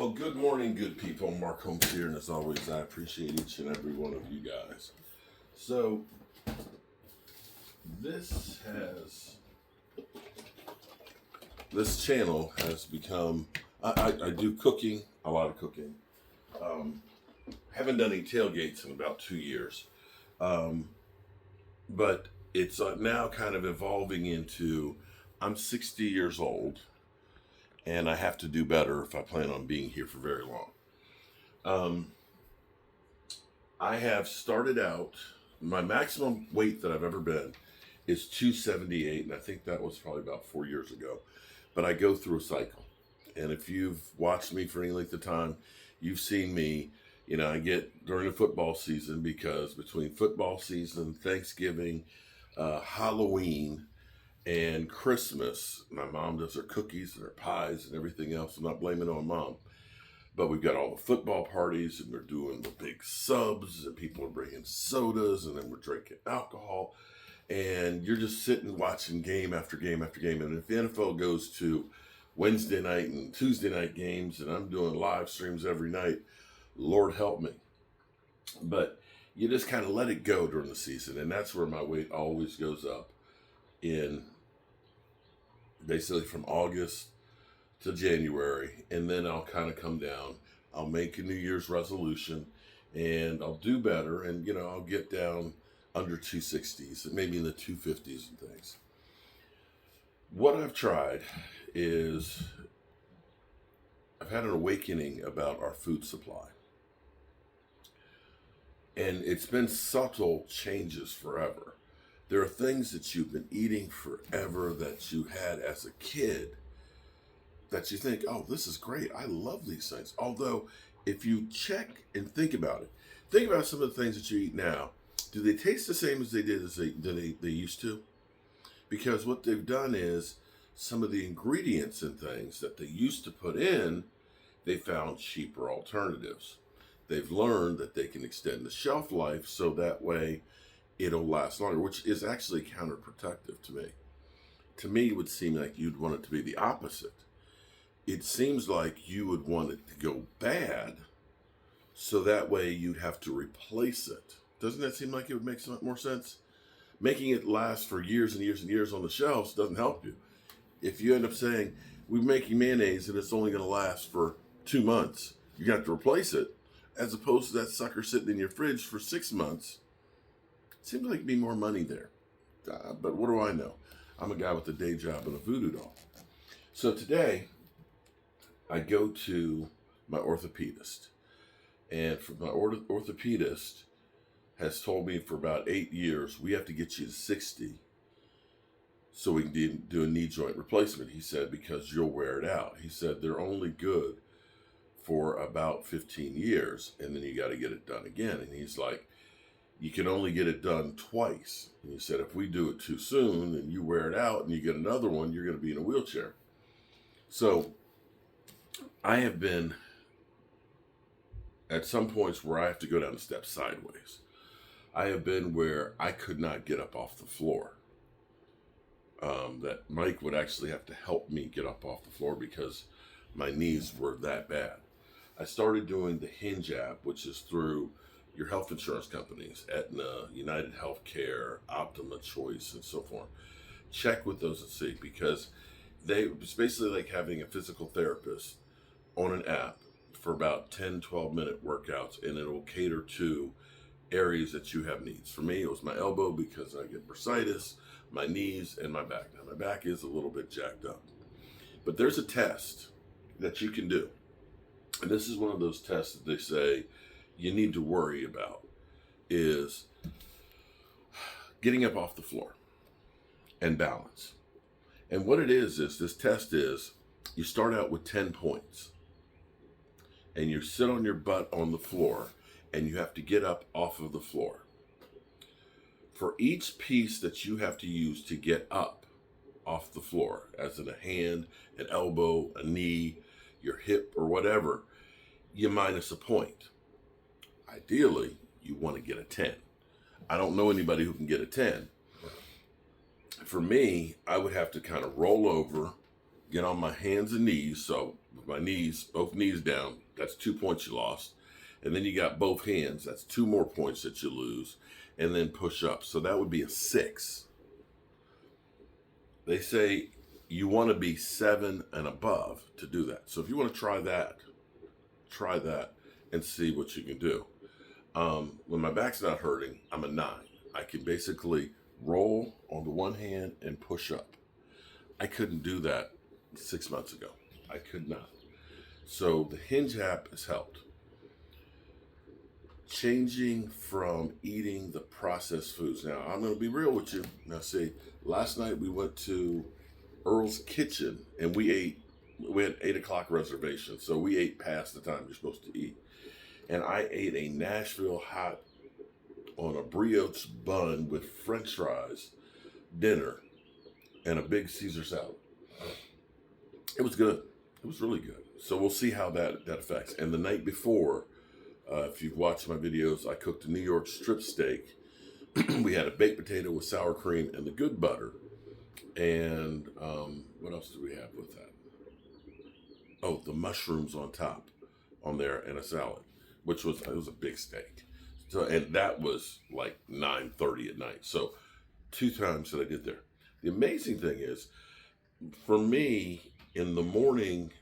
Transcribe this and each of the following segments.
Well, good morning, good people. Mark Holmes here, and as always, I appreciate each and every one of you guys. So, this has this channel has become. I do cooking, a lot of cooking. Um, haven't done any tailgates in about 2 years, but it's now kind of evolving into. I'm 60 years old, and I have to do better if I plan on being here for very long. Um, I have started out, my maximum weight that I've ever been is 278, and I think that was probably about 4 years ago. But I go through a cycle. And if you've watched me for any length of time, you've seen me, I get during the football season because between football season, Thanksgiving, Halloween, and Christmas, my mom does her cookies and her pies and everything else. I'm not blaming it on mom. But we've got all the football parties, and they're doing the big subs, and people are bringing sodas, and then we're drinking alcohol. And you're just sitting watching game after game after game. And if the NFL goes to Wednesday night and Tuesday night games, and I'm doing live streams every night, Lord help me. But you just kind of let it go during the season. And that's where my weight always goes up in basically from August to January, and then I'll kind of come down. I'll make a New Year's resolution, and I'll do better, and I'll get down under 260s, maybe in the 250s and things. What I've tried is I've had an awakening about our food supply, and it's been subtle changes forever. There are things that you've been eating forever that you had as a kid that you think, oh, this is great. I love these things. Although, if you check and think about it, think about some of the things that you eat now. Do they taste the same as they did as they used to? Because what they've done is some of the ingredients and things that they used to put in, they found cheaper alternatives. They've learned that they can extend the shelf life so that way it'll last longer, which is actually counterproductive to me. To me, it would seem like you'd want it to be the opposite. It seems like you would want it to go bad, so that way you'd have to replace it. Doesn't that seem like it would make some more sense? Making it last for years and years and years on the shelves doesn't help you. If you end up saying, we're making mayonnaise and it's only going to last for 2 months, you got to replace it, as opposed to that sucker sitting in your fridge for 6 months. It seems like it'd be more money there. But what do I know? I'm a guy with a day job and a voodoo doll. So today, I go to my orthopedist, and from my orthopedist has told me for about 8 years, we have to get you to 60 so we can do a knee joint replacement. He said, because you'll wear it out. He said, they're only good for about 15 years, and then you got to get it done again. And he's like, you can only get it done twice. And he said, if we do it too soon and you wear it out and you get another one, you're going to be in a wheelchair. So I have been at some points where I have to go down the steps sideways. I have been where I could not get up off the floor. That Mike would actually have to help me get up off the floor because my knees were that bad. I started doing the Hinge app, which is through your health insurance companies, Aetna, United Healthcare, Optima Choice, and so forth. Check with those and see, because it's basically like having a physical therapist on an app for about 10, 12-minute workouts, and it will cater to areas that you have needs. For me, it was my elbow because I get bursitis, my knees, and my back. Now, my back is a little bit jacked up. But there's a test that you can do. And this is one of those tests that they say you need to worry about, is getting up off the floor and balance. And what it is this test is, you start out with 10 points. And you sit on your butt on the floor, and you have to get up off of the floor. For each piece that you have to use to get up off the floor, as in a hand, an elbow, a knee, your hip, or whatever, you minus a point. Ideally, you want to get a 10. I don't know anybody who can get a 10. For me, I would have to kind of roll over get on my hands and knees. So with my knees, both knees down, that's 2 points you lost. And then you got both hands, that's 2 more points that you lose. And then push up. So that would be a 6. They say you want to be 7 and above to do that. So if you want to try that and see what you can do. When my back's not hurting, I'm a 9. I can basically roll on the one hand and push up. I couldn't do that 6 months ago. I could not. So the Hinge app has helped. Changing from eating the processed foods. Now, I'm going to be real with you. Now, see, last night we went to Earl's Kitchen and we had 8 o'clock reservation. So we ate past the time you're supposed to eat. And I ate a Nashville hot on a brioche bun with French fries, dinner, and a big Caesar salad. It was good. It was really good. So we'll see how that affects. And the night before, if you've watched my videos, I cooked a New York strip steak. We had a baked potato with sour cream and the good butter. And what else do we have with that? Oh, the mushrooms on top on there and a salad, which was, it was a big steak. So, and that was like 9:30 at night. So 2 times that I did there. The amazing thing is, for me, in the morning,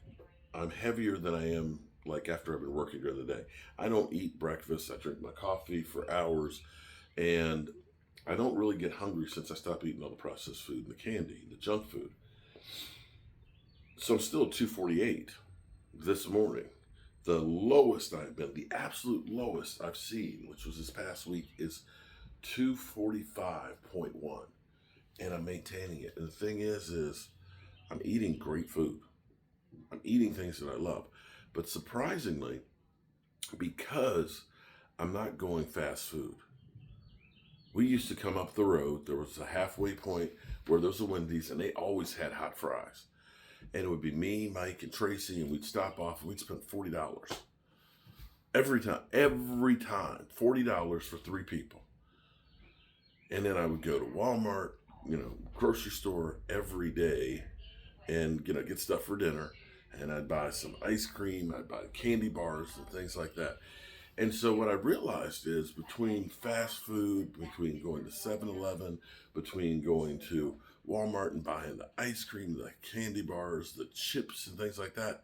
I'm heavier than I am like after I've been working during the day. I don't eat breakfast. I drink my coffee for hours, and I don't really get hungry since I stopped eating all the processed food and the candy, the junk food. So I'm still at 248 this morning. The lowest I've been, the absolute lowest I've seen, which was this past week, is 245.1. And I'm maintaining it. And the thing is I'm eating great food. I'm eating things that I love. But surprisingly, because I'm not going fast food, we used to come up the road. There was a halfway point where there was a Wendy's, and they always had hot fries. And it would be me, Mike, and Tracy, and we'd stop off, and we'd spend $40. Every time. $40 for 3 people. And then I would go to Walmart, grocery store every day and, get stuff for dinner. And I'd buy some ice cream, I'd buy candy bars and things like that. And so what I realized is between fast food, between going to 7-Eleven, between going to Walmart and buying the ice cream, the candy bars, the chips and things like that,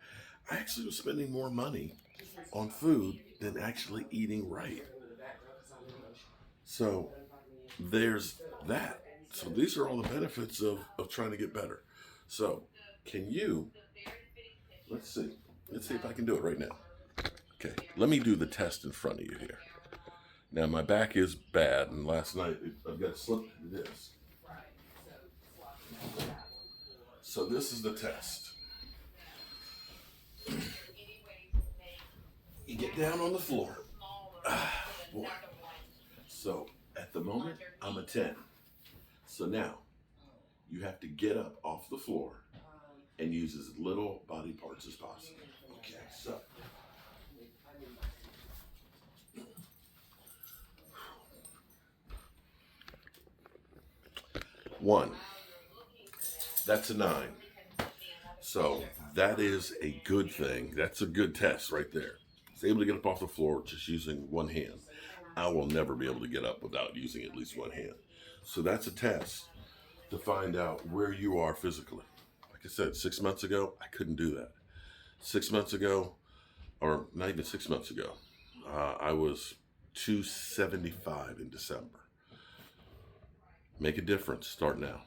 I actually was spending more money on food than actually eating right. So there's that. So these are all the benefits of trying to get better. So can you, let's see if I can do it right now. Okay, let me do the test in front of you here. Now my back is bad, and last night I've got slipped this. So this is the test. You get down on the floor. Boy. So at the moment, I'm a 10. So now you have to get up off the floor and use as little body parts as possible. Okay, so. One. That's a 9. So that is a good thing. That's a good test right there. It's able to get up off the floor just using one hand. I will never be able to get up without using at least one hand. So that's a test to find out where you are physically. Like I said, 6 months ago, I couldn't do that. 6 months ago, or not even 6 months ago, I was 275 in December. Make a difference. Start now.